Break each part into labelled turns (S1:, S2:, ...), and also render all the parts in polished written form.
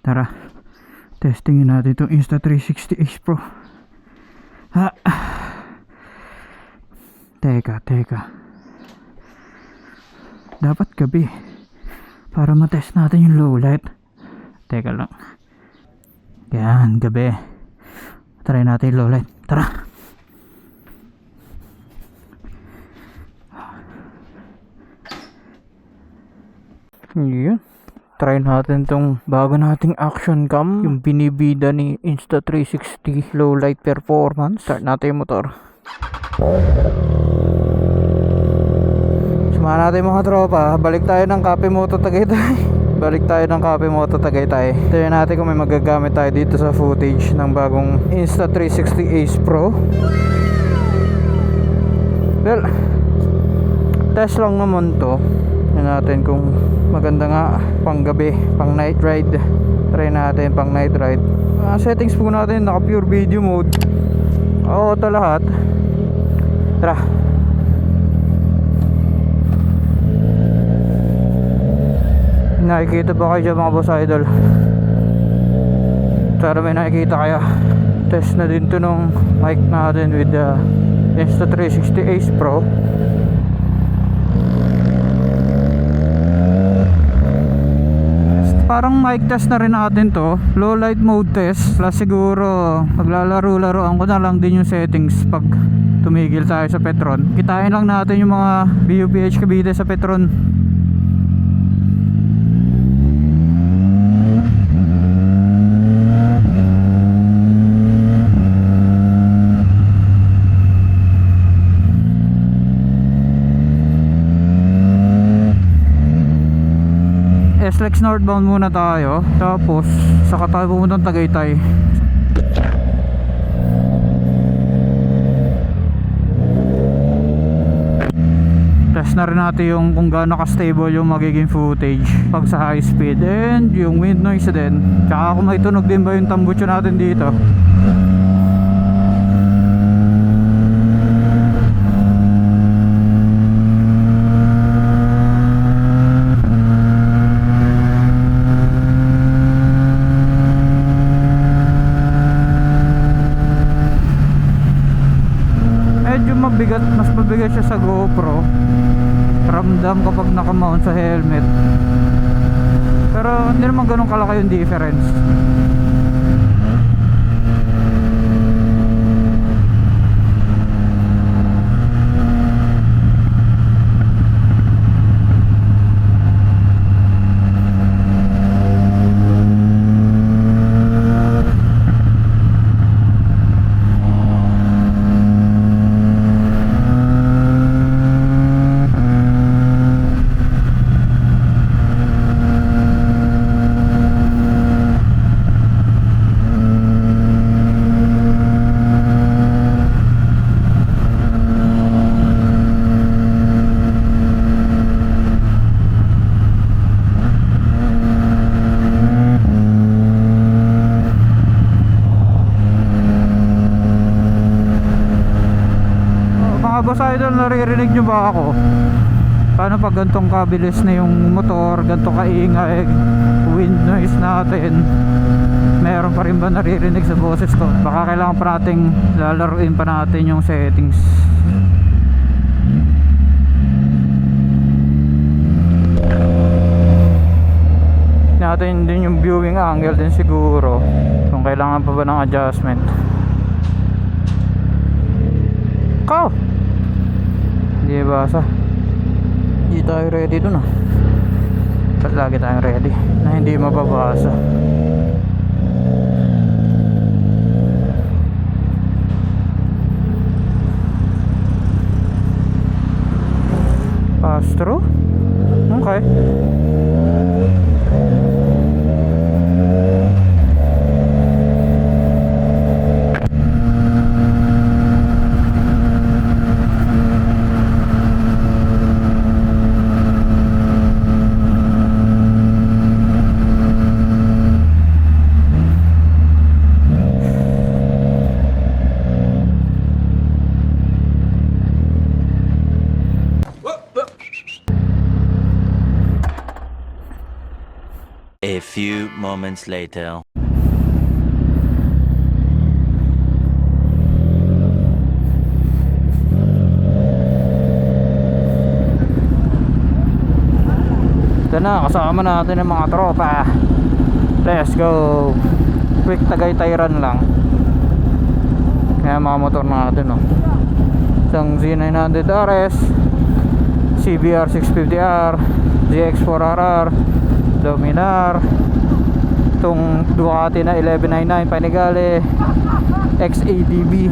S1: Tara, testingin natin itong Insta360 Ace Pro. Teka. Dapat gabi para matest natin yung low light. Teka lang. Yan, gabi. Try natin yung low light. Tara. Yun. Try natin tong bago nating action cam, yung binibida ni Insta360 low light performance. Start natin yung motor. Samahan natin mga tropa. Balik tayo ng Cafe Moto Tagaytay. Tignan natin kung may magagamit tayo dito sa footage ng bagong Insta360 Ace Pro. Well, test lang naman to. Tignan natin kung maganda nga pang gabi, pang night ride. Try natin pang night ride. Settings po natin naka pure video mode. Auto lahat. Tara. Nakikita ba kayo dyan mga boss idol? Tara, may nakikita kaya. Test na din to nung mic natin with the Insta360 Ace Pro. Parang mic test na rin natin to. Low light mode test. Plus siguro maglalaro-laroan ko na lang din yung settings pag tumigil tayo sa Petron. Kitain lang natin yung mga BUPH Cavite sa Petron. SLEX northbound muna tayo, tapos saka tayo pumunta ng Tagaytay. Test na rin natin yung kung gaano ka-stable yung magiging footage pag sa high speed, and yung wind noise din, tsaka kung may tunog din ba yung tambutso natin dito. Mas mabigat siya sa GoPro. Ramdam kapag nakamount sa helmet. Pero hindi naman ganun kalaki yung difference. Boss idol, naririnig nyo ba ako? Paano pag gantong kabilis na yung motor, gantong kaingay, wind noise natin, meron pa rin ba naririnig sa boses ko? Baka kailangan pa nating lalaruin pa natin yung settings. Natin din yung viewing angle din siguro, kung kailangan pa ba ng adjustment. Ko! Hindi basa. Hindi tayo ready dun ah. Ba't lagi tayong ready na hindi mababasa? Pass through? Okay.
S2: A few moments later.
S1: Ito na, kasama natin yung mga tropa. Let's go. Quick Tagaytay run lang. Kaya mga motor natin, oh. Isang Z900 RS, CBR 650R, GX4RR, Dominar, itong Ducati na 1199 Panigale, XADB.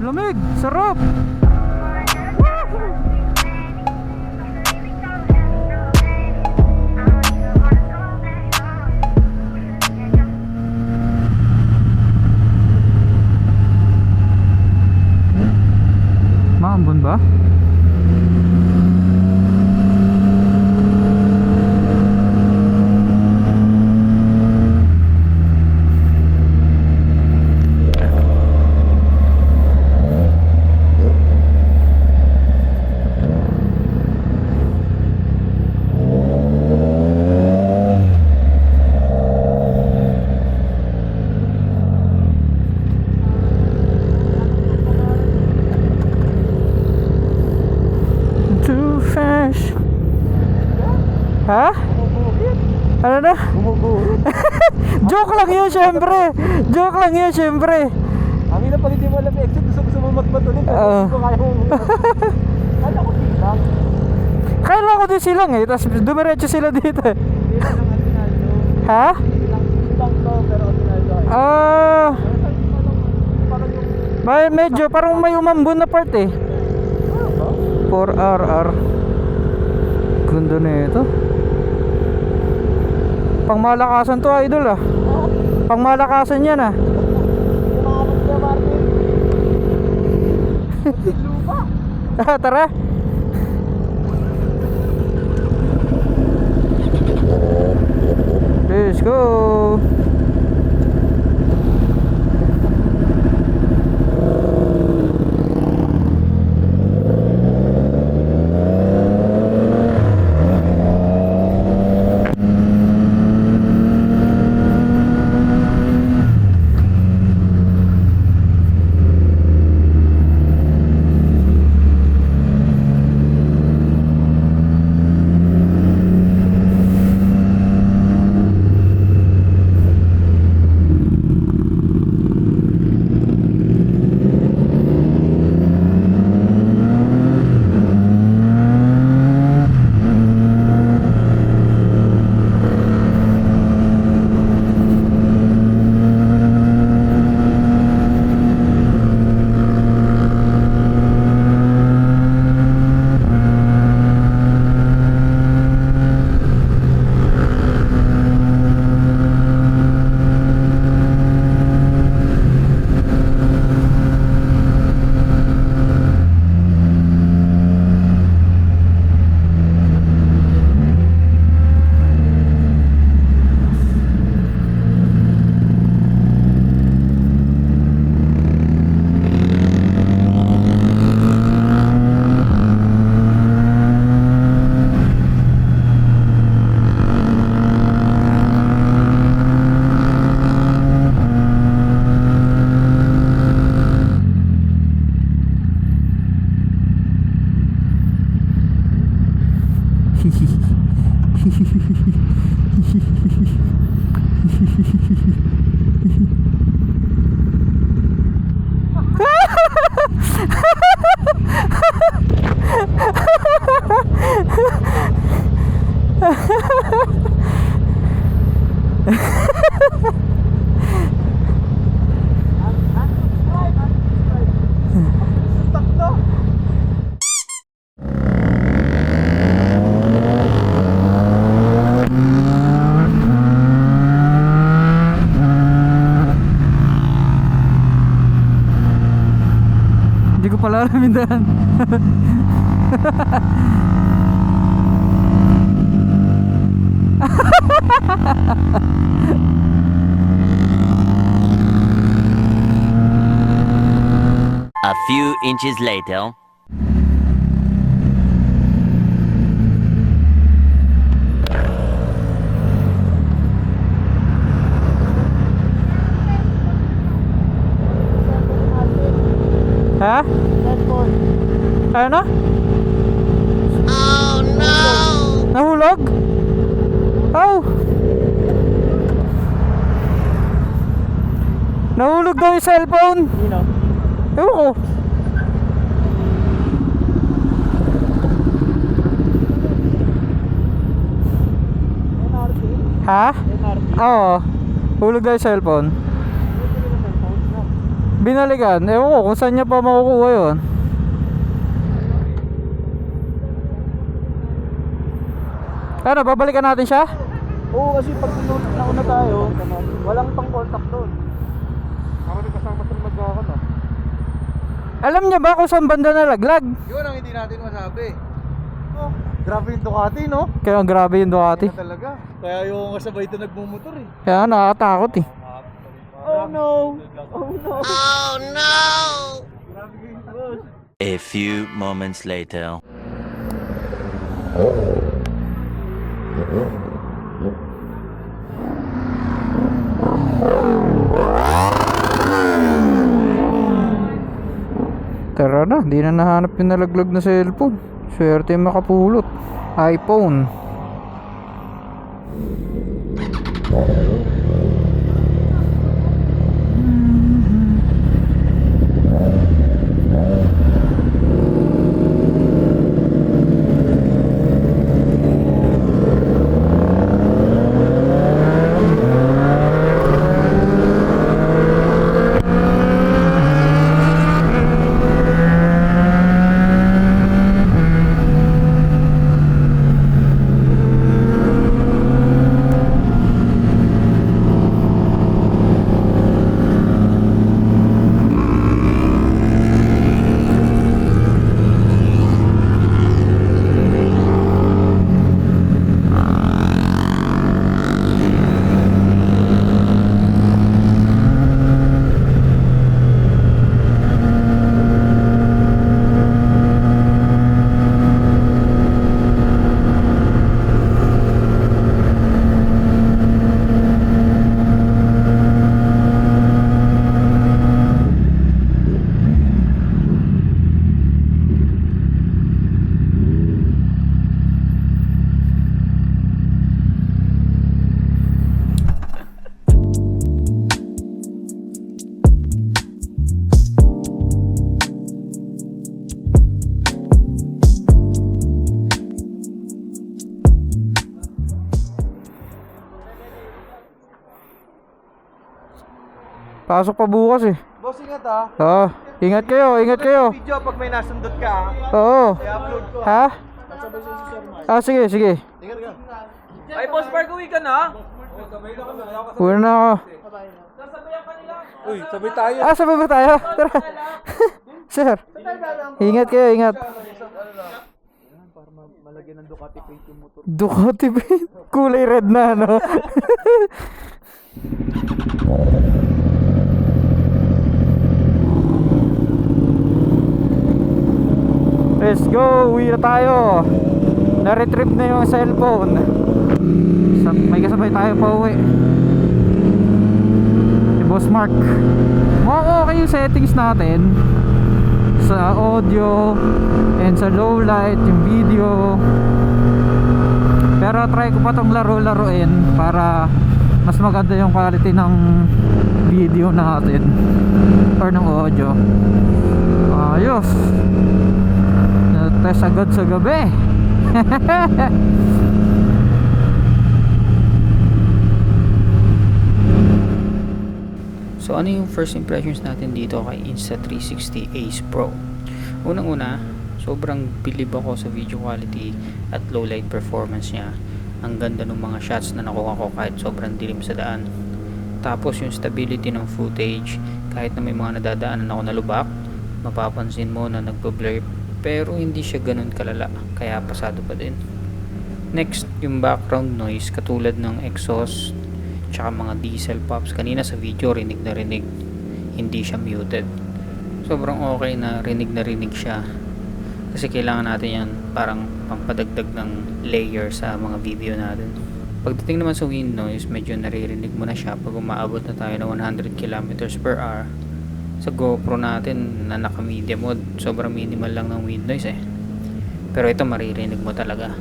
S1: Lamig, sarap. Maambon ba? Ha? Ano na? Joke lang yun, syempre. Joke lang yun, syempre.
S3: Ang ina pag hindi mo alam exit, gusto mo magpatuloy. Kala ko silang.
S1: Kala ko din silang eh, tapos dumiretso sila dito eh.
S3: Hindi lang ang Aguinaldo.
S1: Ha?
S3: Silang to, pero Aguinaldo ay.
S1: Medyo parang may umambon na part eh. 4RR. Ganda na ito. Pangmalakasan to, idol ah. Pangmalakasan yan ah.
S3: Kumakapag niya, Martin. Lupa.
S1: Tara. Let's go. pala namin daan.
S2: A few inches later.
S1: Ha?
S3: Headphone.
S1: Ano na? Oh no! Nahulog? Oh! Nahulog daw yung cellphone.
S3: Sino?
S1: Ewan ko.
S3: MRT?
S1: Ha?
S3: MRT?
S1: Oo. Hulog daw yung cellphone. Binalikan. Ewan ko kung saan niya pa makukuha yun. Ano, babalikan natin siya?
S3: Oo, kasi pag nauna tayo, walang pang contact doon. Ako rin kasama sa magkakan ah.
S1: Alam niya ba kung saan banda nalaglag?
S3: Yun ang hindi natin masabi. Oh, grabe yung Ducati, no?
S1: Kaya grabe yung Ducati.
S3: Kaya talaga. Kaya yung kasabay ito nagmumotor eh.
S1: Kaya nakakatakot eh.
S3: Oh no! Oh no!
S2: Oh no!
S3: Grabe yung boss.
S2: A few moments later.
S1: Tara na, di na nahanap yung nalaglag na cellphone. Swerte yung makapulot. iPhone. Pasok pa bukas eh.
S3: Boss, ingat ah.
S1: Oo. Ingat kayo, ingat kayo.
S3: Video pag may nasundot ka ah.
S1: Oo.
S3: I-upload ko ah.
S1: Ha?
S3: Nasabay sa si Sir Mark.
S1: Ah, sige, sige.
S3: Ingat ka.
S4: Ay, Boss Park, uwi ka na?
S1: Uwi na ako.
S4: Uy, sabay tayo.
S1: Ah, sabay ba tayo? Tara. Sir. Ingat kayo, ingat.
S3: Para malagyan ng Ducati paint yung motor.
S1: Ducati ba yun? Kulay red na, no? Let's go, uwi na tayo. Na-retrieve na yung cellphone. May kasabay tayo pa uwi. Si Boss Mark. Okay yung settings natin sa audio and sa low light, yung video. Pero try ko pa tong laro-laruin para mas maganda yung quality ng video natin or ng audio. Ayos. Na-test agad sa gabi.
S5: So ano yung first impressions natin dito kay Insta360 Ace Pro? Unang-una, sobrang bilib ako sa video quality at low light performance niya. Ang ganda ng mga shots na nakuha ko kahit sobrang dilim sa daan. Tapos yung stability ng footage, kahit na may mga nadadaanan ako na lubak, mapapansin mo na nagpo-blur pero hindi siya ganun kalala, kaya pasado pa din. Next, yung background noise katulad ng exhaust tsaka mga diesel pops, kanina sa video rinig na rinig, hindi siya muted. Sobrang okay na rinig siya kasi kailangan natin yan parang pampadagdag ng layer sa mga video natin. Pagdating naman sa wind noise, medyo naririnig mo na siya pag umaabot na tayo ng 100 km/h. Sa GoPro natin na naka medium mode, sobrang minimal lang ng wind noise pero ito maririnig mo talaga.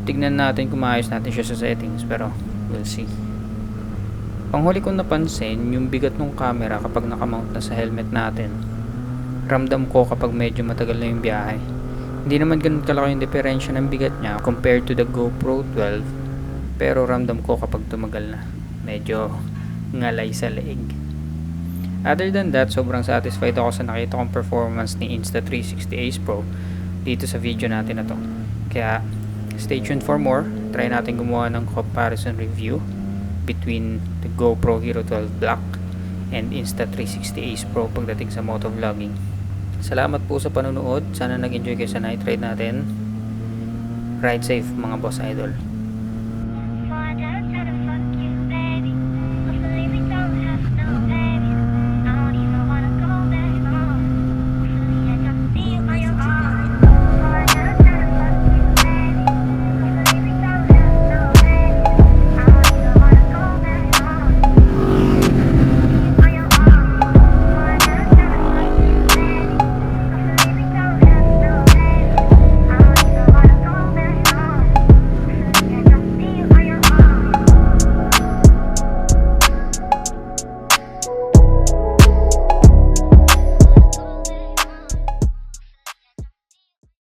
S5: Tignan natin kung maayos natin siya sa settings, pero we'll see. Panghuli kong napansin yung bigat ng camera kapag nakamount na sa helmet natin. Ramdam ko kapag medyo matagal na yung biyahe. Hindi naman ganun kalaki yung diferensya ng bigat niya compared to the GoPro 12, pero ramdam ko kapag tumagal na, medyo ngalay sa leeg. Other than that, sobrang satisfied ako sa nakita kong performance ni Insta360 Ace Pro dito sa video natin na to. Kaya stay tuned for more. Try natin gumawa ng comparison review between the GoPro Hero 12 Black and Insta360 Ace Pro pagdating sa motovlogging. Salamat po sa panonood. Sana nag-enjoy kayo sa night ride natin. Ride safe mga boss idol.